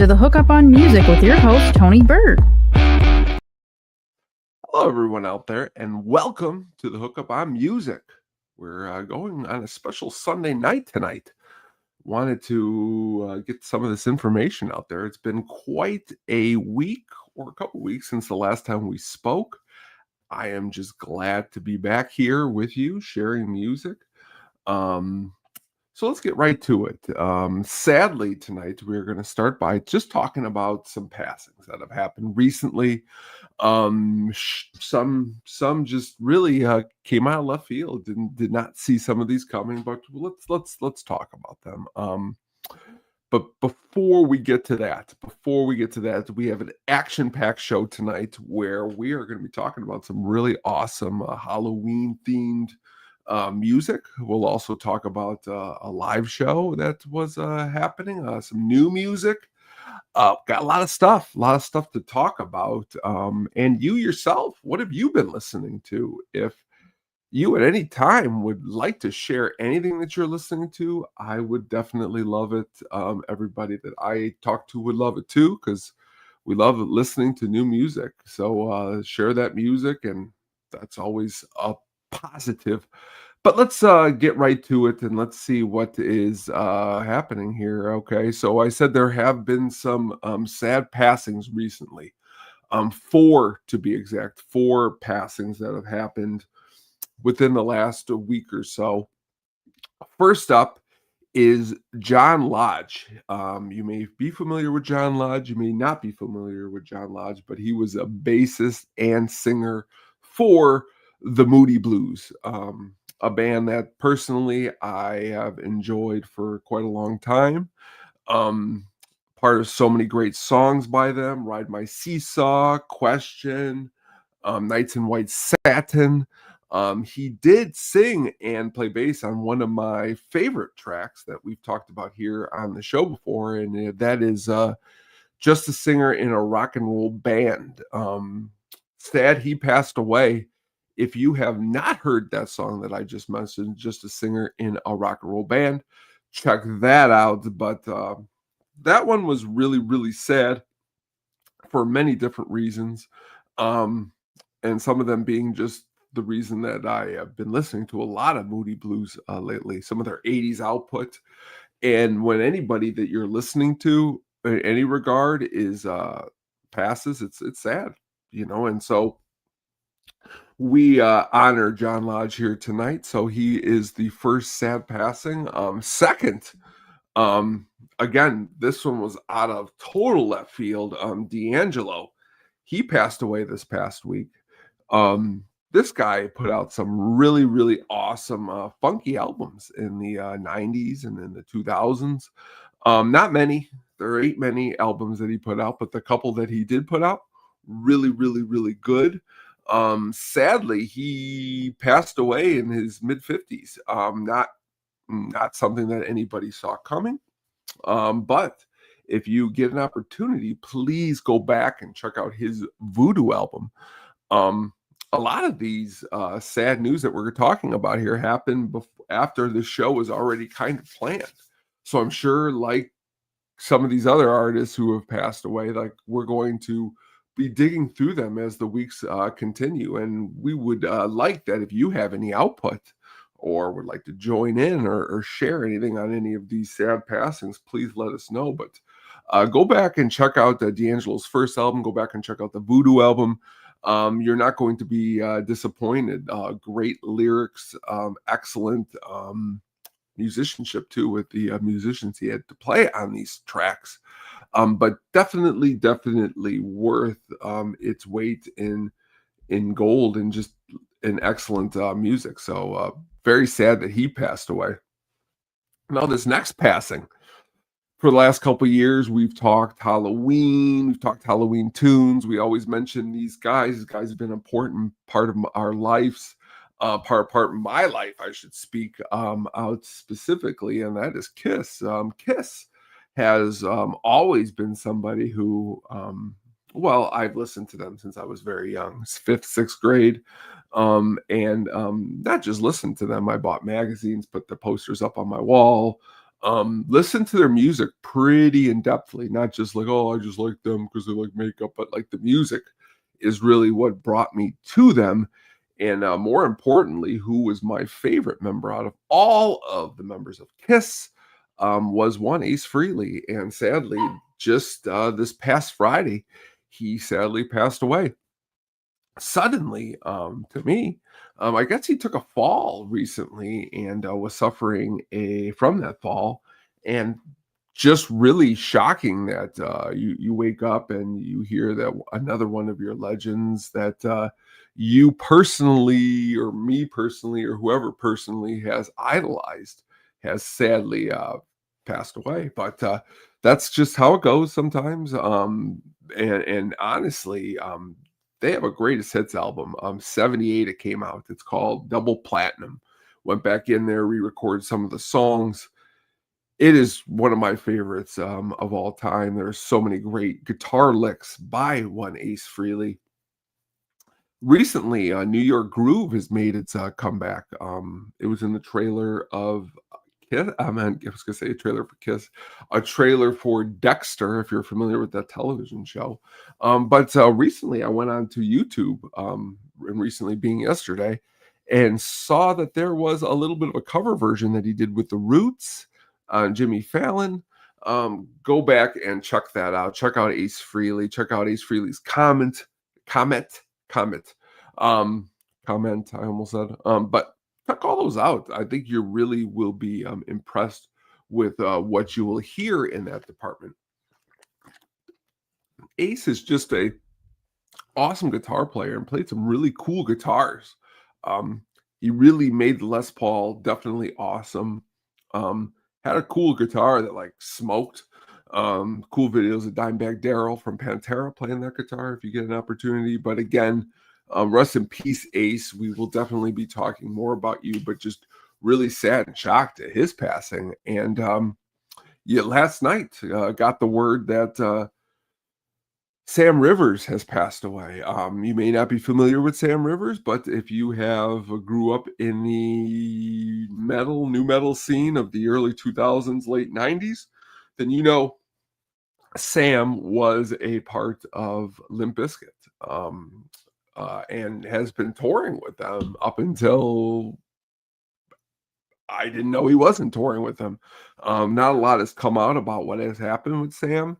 to the Hookup on Music with your host, Tony Bird. Hello, everyone out there, and welcome to the Hookup on Music. We're going on a special Sunday night tonight. Wanted to get some of this information out there. It's been quite a week or a couple weeks since the last time we spoke. I am just glad to be back here with you, sharing music. So let's get right to it. Sadly, tonight we're going to start by just talking about some passings that have happened recently. Some just really came out of left field. Did not see some of these coming, but let's talk about them. But before we get to that, we have an action-packed show tonight where we are going to be talking about some really awesome Halloween-themed music. We'll also talk about a live show that was happening, some new music. Got a lot of stuff to talk about. And you yourself, what have you been listening to? If you at any time would like to share anything that you're listening to, I would definitely love it. Everybody that I talk to would love it too, because we love listening to new music. So share that music, and that's always a positive. But let's get right to it, and let's see what is happening here. Okay, so I said there have been some sad passings recently. 4 to be exact, 4 passings that have happened within the last week or so. First up is John Lodge. You may be familiar with John Lodge. You may not be familiar with John Lodge, but he was a bassist and singer for the Moody Blues, a band that personally I have enjoyed for quite a long time. Part of so many great songs by them: Ride My Seesaw, Question, Nights in White Satin. He did sing and play bass on one of my favorite tracks that we've talked about here on the show before, and that is Just a Singer in a Rock and Roll Band. Sad he passed away. If you have not heard that song that I just mentioned, Just a Singer in a Rock and Roll Band, check that out. But that one was really, really sad for many different reasons. And some of them being just the reason that I have been listening to a lot of Moody Blues lately, some of their 80s output. And when anybody that you're listening to in any regard is passes, it's sad, and so we honor John Lodge here tonight. So he is the first sad passing. Second, again, this one was out of total left field. D'Angelo, he passed away this past week. This guy put out some really, really awesome funky albums in the 90s and in the 2000s. Not many. There ain't many albums that he put out, but the couple that he did put out, really, really, really good. Sadly, he passed away in his mid-50s. Not something that anybody saw coming. But if you get an opportunity, please go back and check out his Voodoo album. A lot of these sad news that we're talking about here happened after the show was already kind of planned. So I'm sure, like some of these other artists who have passed away, like we're going to be digging through them as the weeks continue. And we would like that if you have any output or would like to join in or share anything on any of these sad passings, please let us know. But go back and check out D'Angelo's first album. Go back and check out the Voodoo album. You're not going to be disappointed. Great lyrics, excellent musicianship too with the musicians he had to play on these tracks. But definitely worth its weight in gold and just in excellent music. So very sad that he passed away. Now this next passing. For the last couple of years, we've talked Halloween. We've talked Halloween tunes. We always mention these guys. These guys have been an important part of our lives, part of my life, I should speak out specifically, and that is Kiss. Kiss has always been somebody who, well, I've listened to them since I was very young, 5th, 6th grade, and not just listened to them. I bought magazines, put the posters up on my wall. Listen to their music pretty in depthly, not just like, oh, I just like them because they like makeup, but like the music is really what brought me to them. And more importantly, who was my favorite member out of all of the members of Kiss was one Ace Frehley. And sadly, just this past Friday, he sadly passed away suddenly. To me, I guess he took a fall recently and was suffering a from that fall, and just really shocking that you wake up and you hear that another one of your legends that you personally or me personally or whoever personally has idolized has sadly passed away. But that's just how it goes sometimes. And honestly, they have a greatest hits album. 78 it came out. It's called Double Platinum. Went back in there, re-recorded some of the songs. It is one of my favorites of all time. There's so many great guitar licks by one Ace Frehley. Recently, New York Groove has made its comeback. It was in the trailer of Kiss. I was gonna say a trailer for Kiss, a trailer for Dexter, if you're familiar with that television show. But recently, I went on to YouTube, and recently being yesterday, and saw that there was a little bit of a cover version that he did with the Roots on Jimmy Fallon. Go back and check that out. Check out Ace Frehley. Check out Ace Frehley's comment comment. Um, comment, I almost said. But check all those out. I think you really will be impressed with what you will hear in that department. Ace is just a awesome guitar player and played some really cool guitars. Um, he really made the Les Paul definitely awesome. Had a cool guitar that like smoked. Cool videos of Dimebag Darrell from Pantera playing that guitar if you get an opportunity. But again, rest in peace, Ace. We will definitely be talking more about you, but just really sad and shocked at his passing. And yeah, last night got the word that Sam Rivers has passed away. You may not be familiar with Sam Rivers, but if you have grew up in the new metal scene of the early 2000s, late 90s, then you know Sam was a part of Limp Bizkit, and has been touring with them up until I didn't know he wasn't touring with them. Not a lot has come out about what has happened with Sam.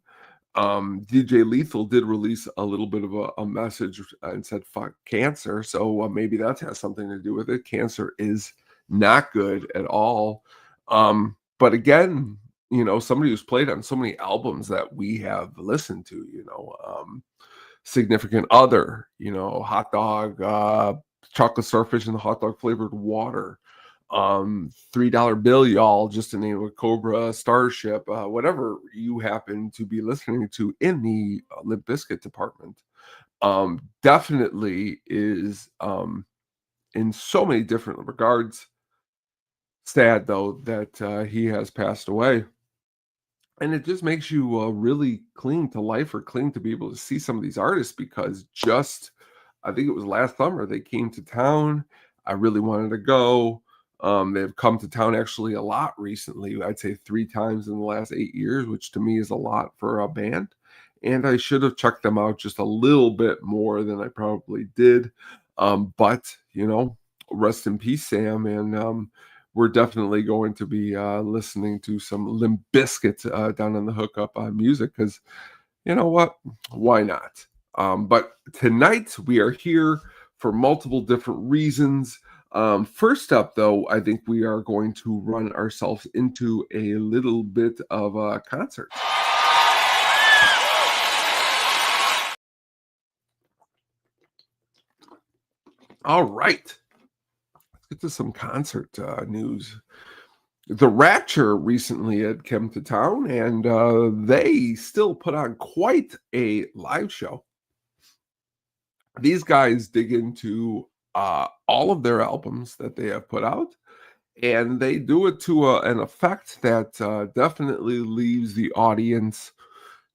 DJ Lethal did release a little bit of a message and said "fuck cancer," so maybe that has something to do with it. Cancer is not good at all. But again, somebody who's played on so many albums that we have listened to, Significant Other, Hot Dog, Chocolate Starfish and the Hot Dog Flavored Water, $3 Bill, y'all, just to name a Cobra, Starship, whatever you happen to be listening to in the Limp Bizkit department, definitely is in so many different regards sad though that he has passed away. And it just makes you really cling to life or cling to be able to see some of these artists because just I think it was last summer they came to town. I really wanted to go. They've come to town actually a lot recently. I'd say 3 times in the last 8 years, which to me is a lot for a band. And I should have checked them out just a little bit more than I probably did. But rest in peace, Sam. And we're definitely going to be listening to some Limp Bizkit down on the hookup on music because you know what? Why not? But tonight we are here for multiple different reasons. First up, though, I think we are going to run ourselves into a little bit of a concert. All right. Let's get to some concert news. The Rapture recently had come to town, and they still put on quite a live show. These guys dig into all of their albums that they have put out, and they do it to an effect that definitely leaves the audience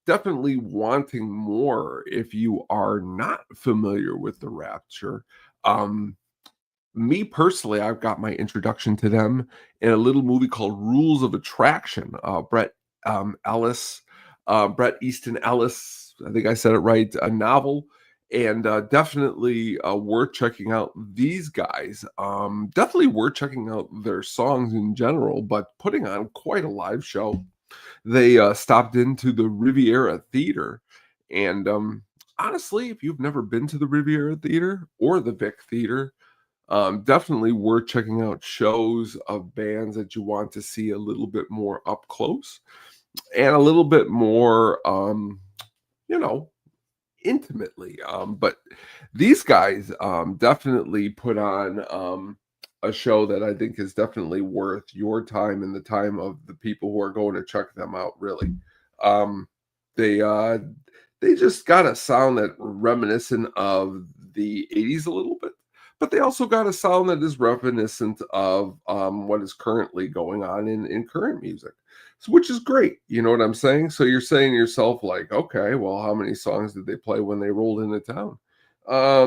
definitely wanting more if you are not familiar with the Rapture. Um, Me personally, I've got my introduction to them in a little movie called Rules of Attraction. Bret Easton Ellis, I think I said it right, a novel, and definitely worth checking out these guys. Definitely worth checking out their songs in general, but putting on quite a live show. They stopped into the Riviera Theater, and honestly, if you've never been to the Riviera Theater or the Vic Theater, definitely worth checking out shows of bands that you want to see a little bit more up close and a little bit more, you know, intimately. But these guys definitely put on a show that I think is definitely worth your time and the time of the people who are going to check them out. Really, um, they uh, they just got a sound that reminiscent of the '80s a little bit, but they also got a sound that is reminiscent of what is currently going on in current music. So, which is great, you know what I'm saying? So you're saying to yourself, like, okay, well, how many songs did they play when they rolled into town?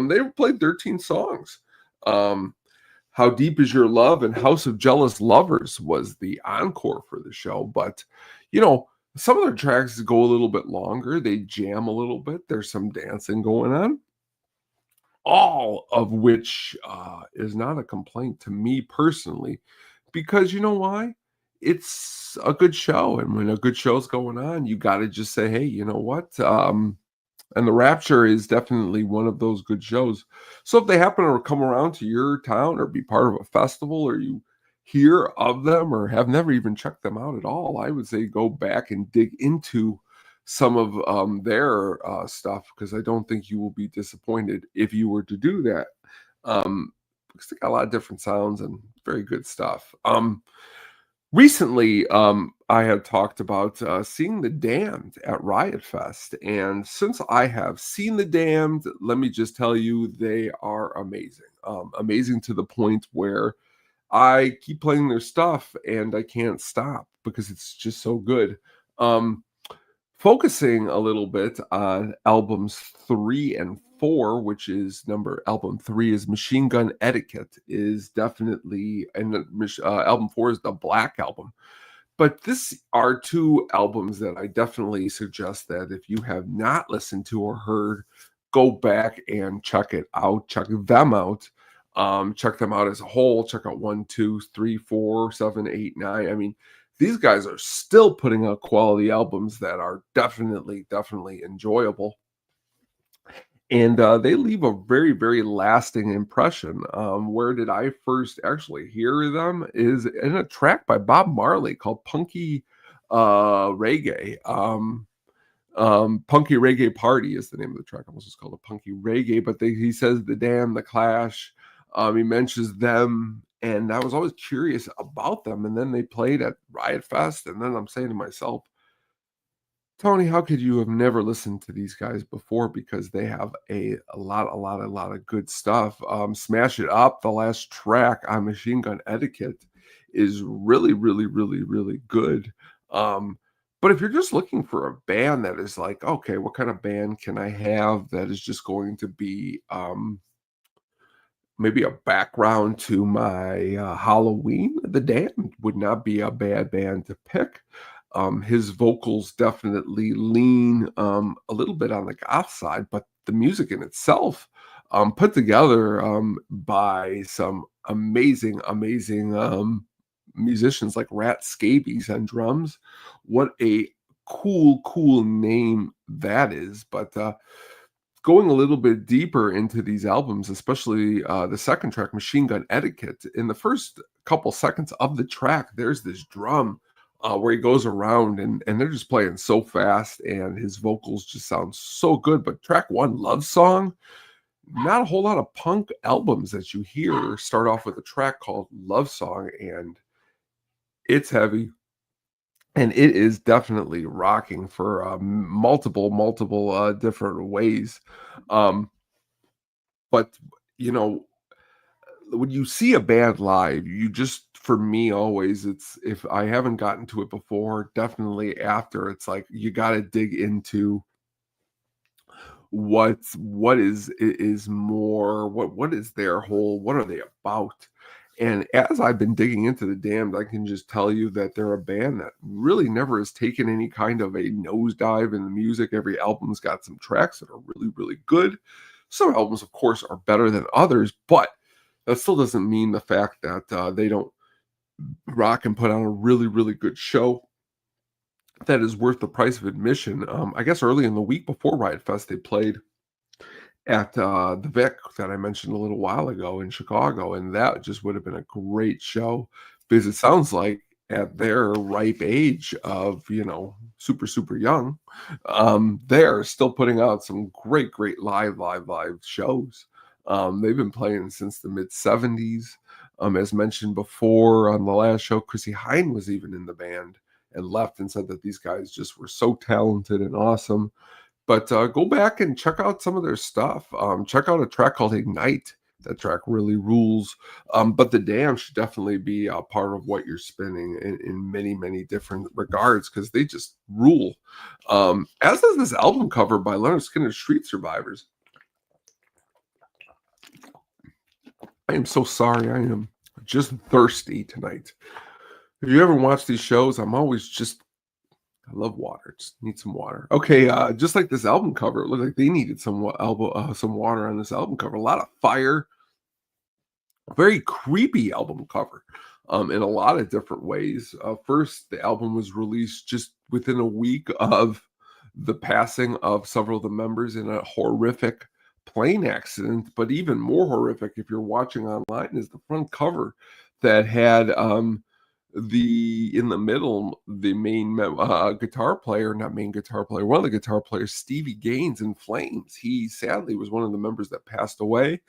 They played 13 songs. Um, How Deep Is Your Love and House of Jealous Lovers was the encore for the show. But, you know, some of their tracks go a little bit longer. They jam a little bit. There's some dancing going on, all of which is not a complaint to me personally, because you know why? It's a good show. And when a good show's going on, you got to just say, hey, you know what? And the Rapture is definitely one of those good shows. So if they happen to come around to your town or be part of a festival, or you hear of them or have never even checked them out at all, I would say go back and dig into some of their stuff, because I don't think you will be disappointed if you were to do that. Because they got a lot of different sounds and very good stuff. Recently, I had talked about seeing The Damned at Riot Fest, and since I have seen The Damned, let me just tell you, they are amazing. Amazing to the point where I keep playing their stuff and I can't stop because it's just so good. Um, Focusing a little bit on albums 3 and 4, which is album 3 is Machine Gun Etiquette, is definitely, and album 4 is the Black Album. But this are 2 albums that I definitely suggest that if you have not listened to or heard, go back and check it out. Check them out. Check them out as a whole. Check out 1, 2, 3, 4, 7, 8, 9. I mean, these guys are still putting out quality albums that are definitely enjoyable. And they leave a very lasting impression. Where did I first actually hear them is in a track by Bob Marley called Punky Reggae. Punky Reggae Party is the name of the track. Almost just called a Punky Reggae, but he says the Damn, the Clash. He mentions them, and I was always curious about them. And then they played at Riot Fest, and then I'm saying to myself, Tony, how could you have never listened to these guys before? Because they have a lot of good stuff. Smash It Up, the last track on Machine Gun Etiquette, is really good. But if you're just looking for a band that is like, okay, what kind of band can I have that is just going to be maybe a background to my Halloween, The Damned would not be a bad band to pick. His vocals definitely lean a little bit on the goth side, but the music in itself, put together by some amazing musicians like Rat Scabies on drums. What a cool name that is. But going a little bit deeper into these albums, especially the second track, Machine Gun Etiquette, in the first couple seconds of the track, there's this drum where he goes around and they're just playing so fast and his vocals just sound so good. But track 1, Love Song, not a whole lot of punk albums that you hear start off with a track called Love Song, and it's heavy. And it is definitely rocking for multiple different ways. Um, but, you know, when you see a band live, you just, for me, always, it's, if I haven't gotten to it before, definitely after, it's like you got to dig into what is more, what is their whole, what are they about? And as I've been digging into the Damned, I can just tell you that they're a band that really never has taken any kind of a nosedive in the music. Every album's got some tracks that are really, really good. Some albums, of course, are better than others, but that still doesn't mean the fact that they don't rock and put on a really, really good show that is worth the price of admission. I guess early in the week before Riot Fest, they played at the Vic that I mentioned a little while ago in Chicago, and that just would have been a great show because it sounds like at their ripe age of, super, super young, they're still putting out some great, great live shows. They've been playing since the mid 70s. As mentioned before on the last show, Chrissy Hine was even in the band and left and said that these guys just were so talented and awesome. But go back and check out some of their stuff. Check out a track called Ignite. That track really rules. But the Dam should definitely be a part of what you're spinning in many, many different regards because they just rule. As does this album cover by Leonard Skinner's Street Survivors. I am so sorry. I am just thirsty tonight. If you ever watch these shows, I'm always just, I love water. Just need some water. Okay, just like this album cover, it looked like they needed some water on this album cover. A lot of fire, very creepy album cover, in a lot of different ways. First, the album was released just within a week of the passing of several of the members in a horrific plane accident. But even more horrific, if you're watching online, is the front cover that had in the middle, the main guitar player, not main guitar player, one of the guitar players, Stevie Gaines, in flames. He sadly was one of the members that passed away.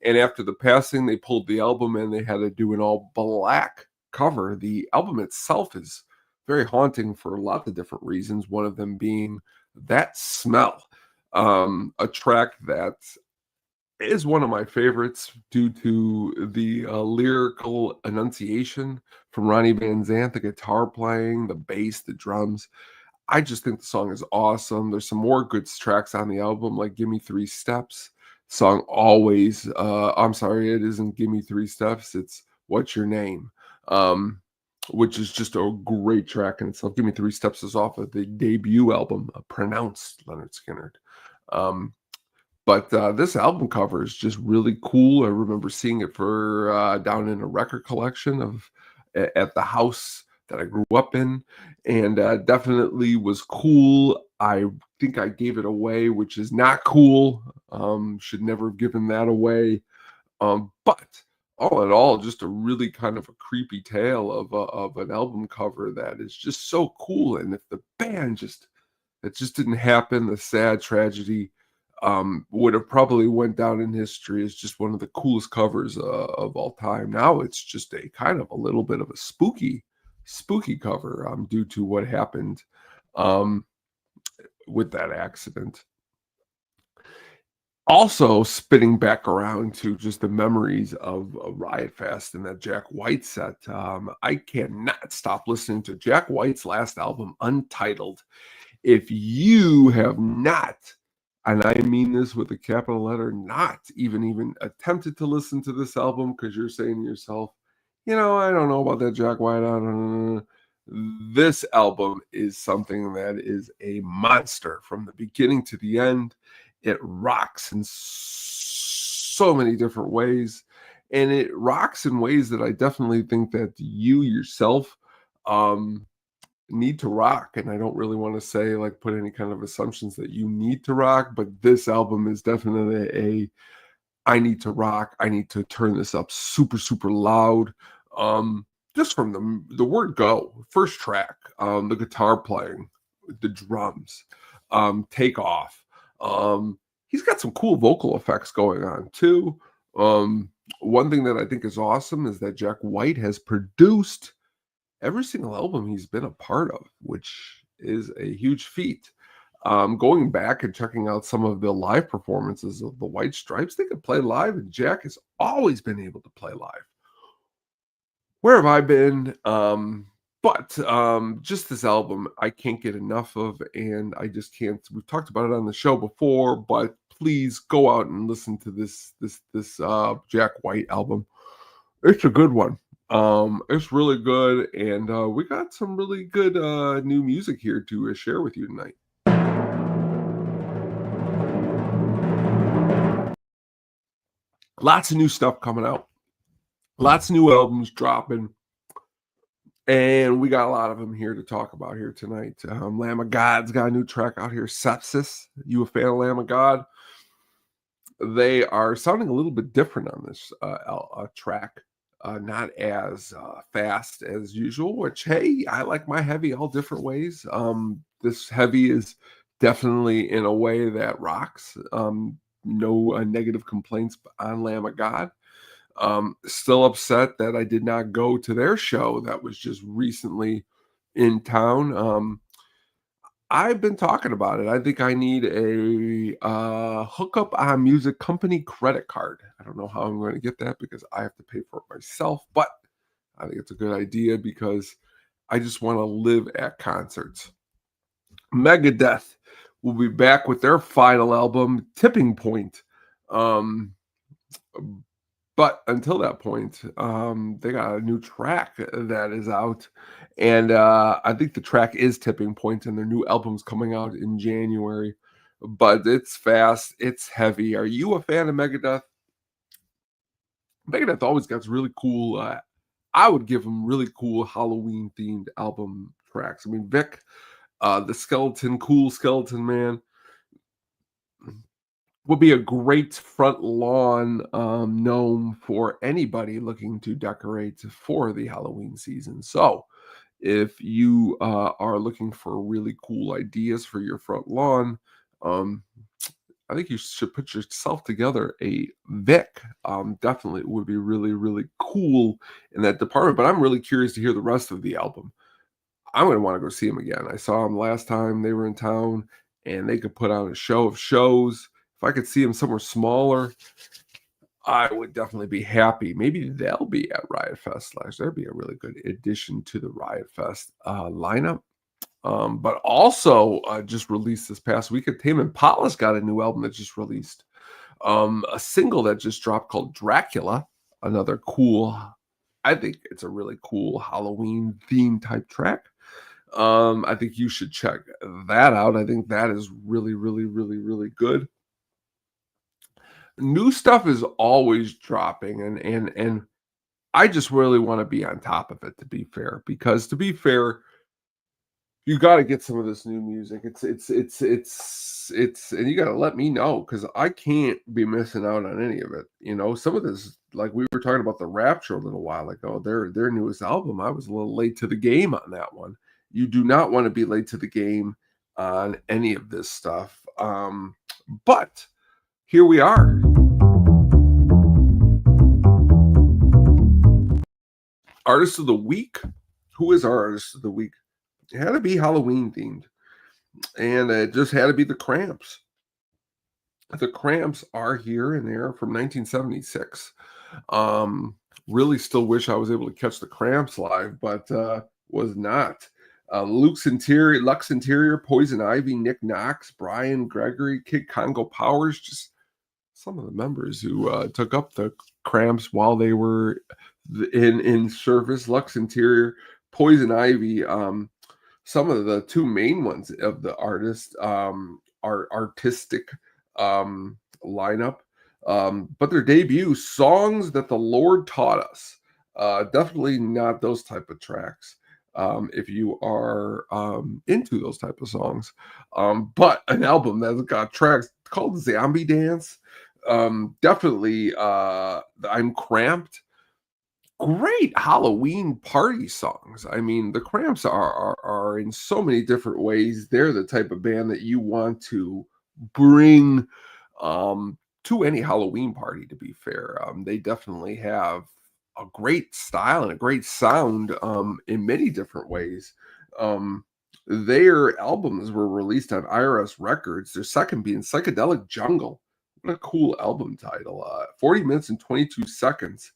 And after the passing, they pulled the album and they had to do an all black cover. The album itself is very haunting for a lot of different reasons, one of them being that smell. A track that is one of my favorites due to the lyrical enunciation from Ronnie Van Zant, the guitar playing, the bass, the drums. I just think the song is awesome. There's some more good tracks on the album, like Give Me Three Steps. Song always, I'm sorry, it isn't Give Me Three Steps, it's What's Your Name, which is just a great track in itself. Give Me Three Steps is off of the debut album, Pronounced Leonard Skinner. But this album cover is just really cool. I remember seeing it for down in a record collection at the house that I grew up in, and definitely was cool. I think I gave it away, which is not cool. Should never have given that away. But all in all, just a really kind of a creepy tale of an album cover that is just so cool. And if the band it just didn't happen, the sad tragedy would have probably went down in history as just one of the coolest covers of all time. Now it's just a kind of a little bit of a spooky cover due to what happened with that accident. Also, spinning back around to just the memories of Riot Fest and that Jack White set, I cannot stop listening to Jack White's last album, Untitled. If you have not, and I mean this with a capital letter, not even attempted to listen to this album because you're saying to yourself, I don't know about that Jack White. I don't know. This album is something that is a monster from the beginning to the end. It rocks in so many different ways, and it rocks in ways that I definitely think that you yourself need to rock. And I don't really want to say put any kind of assumptions that you need to rock, but this album is definitely I need to rock. I need to turn this up super, super loud. Just from the word go, first track, the guitar playing, the drums, Take Off. He's got some cool vocal effects going on too. One thing that I think is awesome is that Jack White has produced every single album he's been a part of, which is a huge feat. Going back and checking out some of the live performances of the White Stripes, they could play live, and Jack has always been able to play live. Where have I been? But just this album, I can't get enough of, and I just can't. We've talked about it on the show before, but please go out and listen to this Jack White album. It's a good one. It's really good, and we got some really good new music here to share with you tonight. Lots of new stuff coming out. Lots of new albums dropping. And we got a lot of them here to talk about here tonight. Lamb of God's got a new track out here, Sepsis. You a fan of Lamb of God? They are sounding a little bit different on this track. Not as fast as usual, which, hey, I like my heavy all different ways. This heavy is definitely in a way that rocks. No negative complaints on Lamb of God. Still upset that I did not go to their show that was just recently in town. I've been talking about it. I think I need a hookup on music company credit card. I don't know how I'm going to get that because I have to pay for it myself, but I think it's a good idea because I just want to live at concerts. Megadeth will be back with their final album, Tipping Point. But until that point, they got a new track that is out. And I think the track is Tipping Point, and their new album's coming out in January. But it's fast, it's heavy. Are you a fan of Megadeth? Megadeth always got really cool, I would give them really cool Halloween-themed album tracks. I mean, Vic, the skeleton, cool skeleton man, would be a great front lawn gnome for anybody looking to decorate for the Halloween season. So, if you are looking for really cool ideas for your front lawn, um, I think you should put yourself together a Vic. Definitely would be really, really cool in that department. But I'm really curious to hear the rest of the album. I'm going to want to go see them again. I saw them last time they were in town, and they could put on a show of shows. If I could see them somewhere smaller, I would definitely be happy. Maybe they'll be at Riot Fest. That'd be a really good addition to the Riot Fest lineup. But also just released this past weekend, Tame Impala's got a new album that just released. A single that just dropped called Dracula. Another cool, I think it's a really cool Halloween theme type track. I think you should check that out. I think that is really, really, really, really good. New stuff is always dropping, and I just really want to be on top of it, to be fair, because to be fair, you got to get some of this new music. It's and you got to let me know because I can't be missing out on any of it. You know, some of this, like we were talking about the Rapture a little while ago, their newest album, I was a little late to the game on that one. You do not want to be late to the game on any of this stuff. But here we are. Artist of the week. Who is our artist of the week? It had to be Halloween themed, and it just had to be the Cramps. The Cramps are here, and they're from 1976. Really still wish I was able to catch the Cramps live, but was not. Lux Interior, Poison Ivy, Nick Knox, Brian Gregory, Kid Congo Powers, just some of the members who took up the Cramps while they were in service. Lux Interior, Poison Ivy, some of the two main ones of the artist are artistic lineup. But their debut, Songs That the Lord Taught Us, definitely not those type of tracks. If you are into those type of songs, but an album that's got tracks called Zombie Dance, definitely I'm Cramped. Great Halloween party songs. I mean, the Cramps are in so many different ways. They're the type of band that you want to bring to any Halloween party, to be fair. They definitely have a great style and a great sound in many different ways. Their albums were released on IRS Records, their second being Psychedelic Jungle. What a cool album title. 40 minutes and 22 seconds.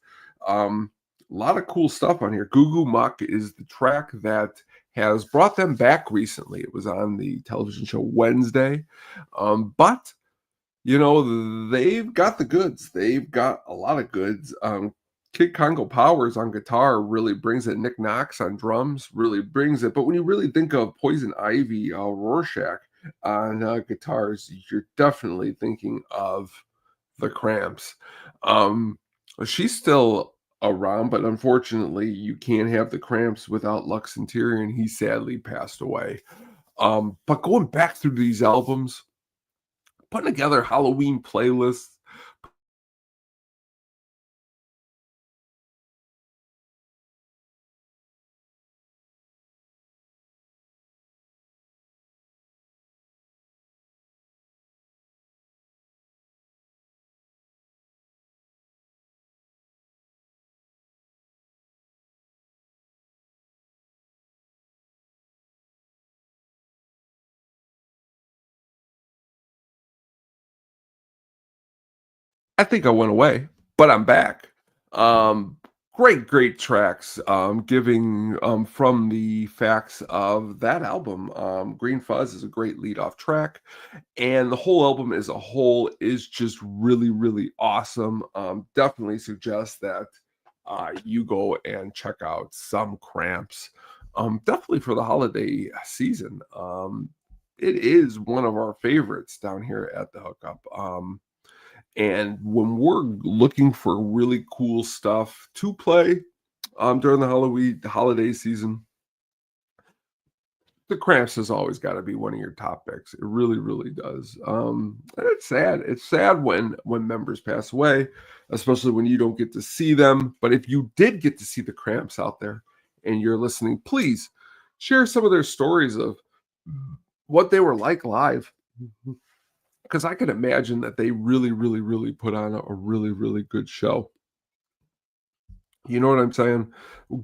A lot of cool stuff on here. Goo Goo Muck is the track that has brought them back recently. It was on the television show Wednesday. But they've got the goods. They've got a lot of goods. Kid Congo Powers on guitar really brings it. Nick Knox on drums really brings it. But when you really think of Poison Ivy, Rorschach on guitars, you're definitely thinking of the Cramps. Um, she's still around, but unfortunately, you can't have the Cramps without Lux Interior, and he sadly passed away. But going back through these albums, putting together Halloween playlists. I think I went away, but I'm back. Um, great tracks. Giving from the facts of that album. Green Fuzz is a great lead off track, and the whole album as a whole is just really awesome. Definitely suggest that you go and check out some Cramps. Definitely for the holiday season. It is one of our favorites down here at the Hookup. And when we're looking for really cool stuff to play during the holiday season, the Cramps has always got to be one of your top picks. It really does. And it's sad. It's sad when members pass away, especially when you don't get to see them. But if you did get to see the Cramps out there and you're listening, please share some of their stories of what they were like live. Because I can imagine that they really put on a really good show. You know what I'm saying?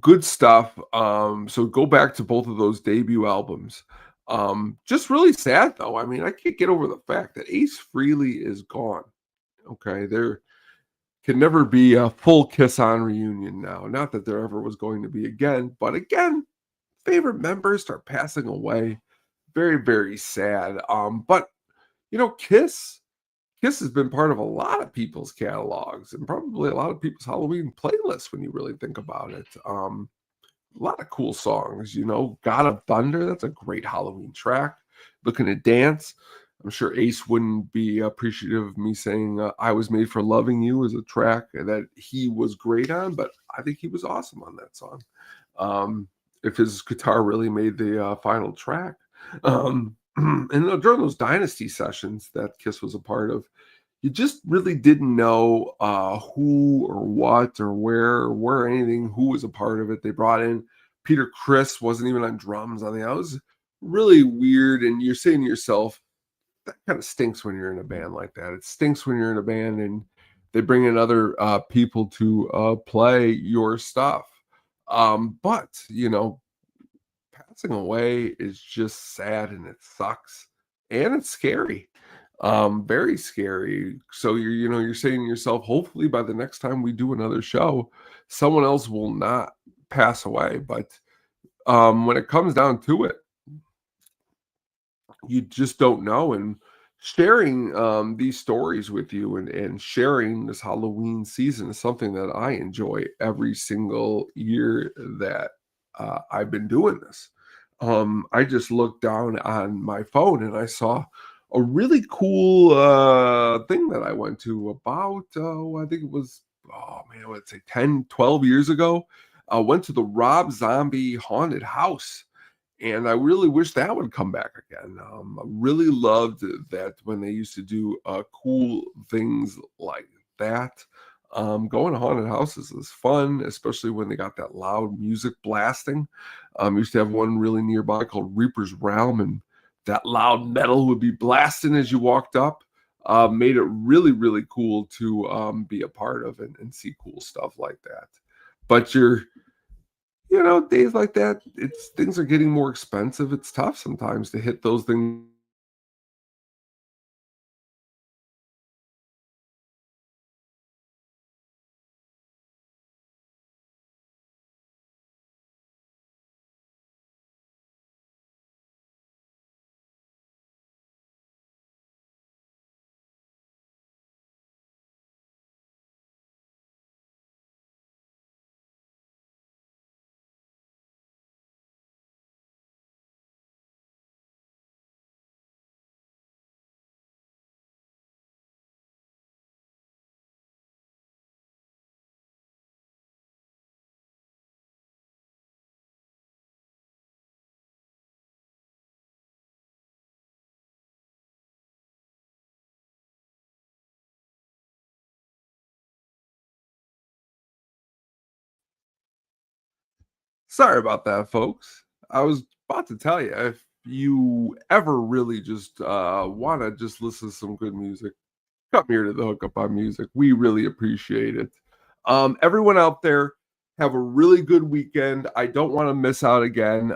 Good stuff. So go back to both of those debut albums. Just really sad though. I mean, I can't get over the fact that Ace Frehley is gone. Okay, there can never be a full Kiss on reunion now. Not that there ever was going to be again, but again, favorite members start passing away. Very sad. But Kiss has been part of a lot of people's catalogs and probably a lot of people's Halloween playlists when you really think about it. A lot of cool songs, God of Thunder, that's a great Halloween track. Looking to Dance. I'm sure Ace wouldn't be appreciative of me saying I Was Made for Loving You is a track that he was great on, but I think he was awesome on that song. If his guitar really made the final track. And during those Dynasty sessions that Kiss was a part of, you just really didn't know who or what or where anything, who was a part of it. They brought in Peter Criss, wasn't even on drums on the album. It was really weird. And you're saying to yourself, that kind of stinks when you're in a band like that. It stinks when you're in a band and they bring in other people to play your stuff. But passing away is just sad and it sucks and it's scary. Very scary. So you're saying to yourself, hopefully by the next time we do another show, someone else will not pass away. But when it comes down to it, you just don't know. And sharing these stories with you and sharing this Halloween season is something that I enjoy every single year that I've been doing this. I just looked down on my phone and I saw a really cool thing that I went to about, I think it was, oh man, I would say 10, 12 years ago. I went to the Rob Zombie haunted house and I really wish that would come back again. I really loved that when they used to do cool things like that. Going to haunted houses is fun, especially when they got that loud music blasting. Used to have one really nearby called Reaper's Realm, and that loud metal would be blasting as you walked up. Made it really cool to be a part of and see cool stuff like that. But days like that, it's things are getting more expensive. It's tough sometimes to hit those things Sorry about that, folks. I was about to tell you, if you ever really just want to just listen to some good music, come here to the Hookup on Music. We really appreciate it. Everyone out there, have a really good weekend. I don't want to miss out again.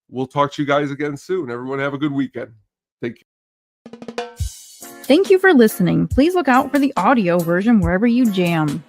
We'll talk to you guys again soon. Everyone have a good weekend. Take care. Thank you for listening. Please look out for the audio version wherever you jam.